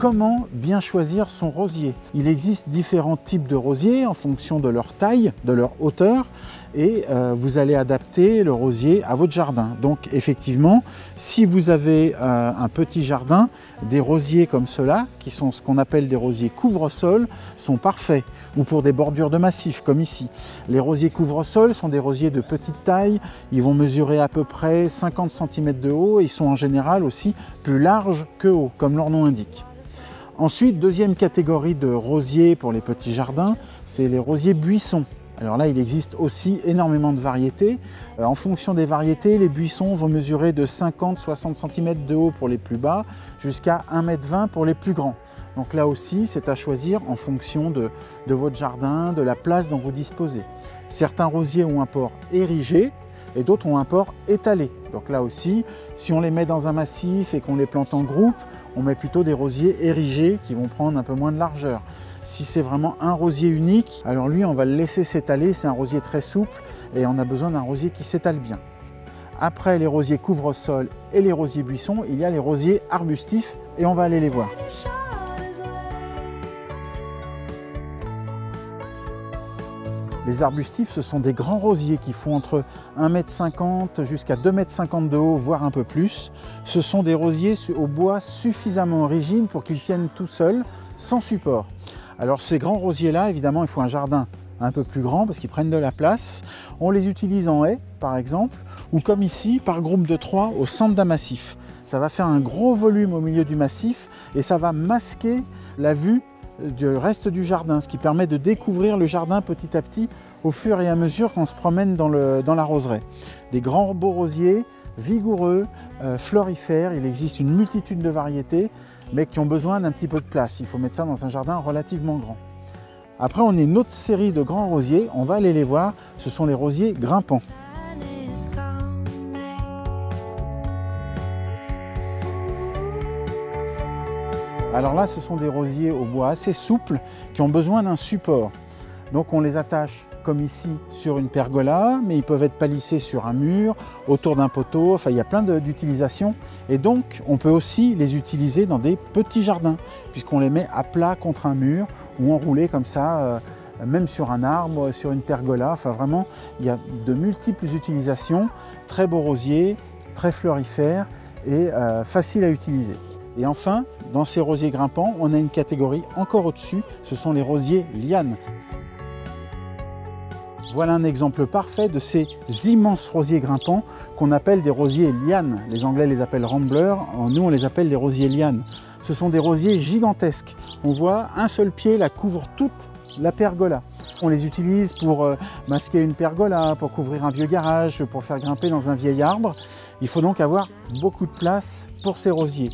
Comment bien choisir son rosier? Il existe différents types de rosiers en fonction de leur taille, de leur hauteur, et vous allez adapter le rosier à votre jardin. Donc effectivement, si vous avez un petit jardin, des rosiers comme ceux-là, qui sont ce qu'on appelle des rosiers couvre-sol, sont parfaits. Ou pour des bordures de massifs, comme ici. Les rosiers couvre-sol sont des rosiers de petite taille, ils vont mesurer à peu près 50 cm de haut, et ils sont en général aussi plus larges que hauts, comme leur nom indique. Ensuite, deuxième catégorie de rosiers pour les petits jardins, c'est les rosiers buissons. Alors là, il existe aussi énormément de variétés. En fonction des variétés, les buissons vont mesurer de 50-60 cm de haut pour les plus bas, jusqu'à 1,20 m pour les plus grands. Donc là aussi, c'est à choisir en fonction de votre jardin, de la place dont vous disposez. Certains rosiers ont un port érigé et d'autres ont un port étalé. Donc là aussi, si on les met dans un massif et qu'on les plante en groupe, on met plutôt des rosiers érigés qui vont prendre un peu moins de largeur. Si c'est vraiment un rosier unique, alors lui on va le laisser s'étaler, c'est un rosier très souple et on a besoin d'un rosier qui s'étale bien. Après les rosiers couvre-sol et les rosiers buissons, il y a les rosiers arbustifs et on va aller les voir. Les arbustifs, ce sont des grands rosiers qui font entre 1,50 m jusqu'à 2,50 m de haut, voire un peu plus. Ce sont des rosiers au bois suffisamment origine pour qu'ils tiennent tout seuls, sans support. Alors ces grands rosiers-là, évidemment, il faut un jardin un peu plus grand parce qu'ils prennent de la place. On les utilise en haie, par exemple, ou comme ici, par groupe de 3 au centre d'un massif. Ça va faire un gros volume au milieu du massif et ça va masquer la vue du reste du jardin, ce qui permet de découvrir le jardin petit à petit au fur et à mesure qu'on se promène dans la roseraie. Des grands beaux rosiers, vigoureux, florifères, il existe une multitude de variétés, mais qui ont besoin d'un petit peu de place. Il faut mettre ça dans un jardin relativement grand. Après, on a une autre série de grands rosiers, on va aller les voir, ce sont les rosiers grimpants. Alors là, ce sont des rosiers au bois assez souples qui ont besoin d'un support. Donc on les attache comme ici sur une pergola, mais ils peuvent être palissés sur un mur, autour d'un poteau, enfin il y a plein d'utilisations. Et donc on peut aussi les utiliser dans des petits jardins, puisqu'on les met à plat contre un mur ou enroulés comme ça, même sur un arbre, sur une pergola. Enfin vraiment, il y a de multiples utilisations, très beaux rosiers, très florifères et faciles à utiliser. Et enfin, dans ces rosiers grimpants, on a une catégorie encore au-dessus, ce sont les rosiers lianes. Voilà un exemple parfait de ces immenses rosiers grimpants qu'on appelle des rosiers lianes. Les Anglais les appellent ramblers, nous on les appelle les rosiers lianes. Ce sont des rosiers gigantesques. On voit un seul pied la couvre toute la pergola. On les utilise pour masquer une pergola, pour couvrir un vieux garage, pour faire grimper dans un vieil arbre. Il faut donc avoir beaucoup de place pour ces rosiers.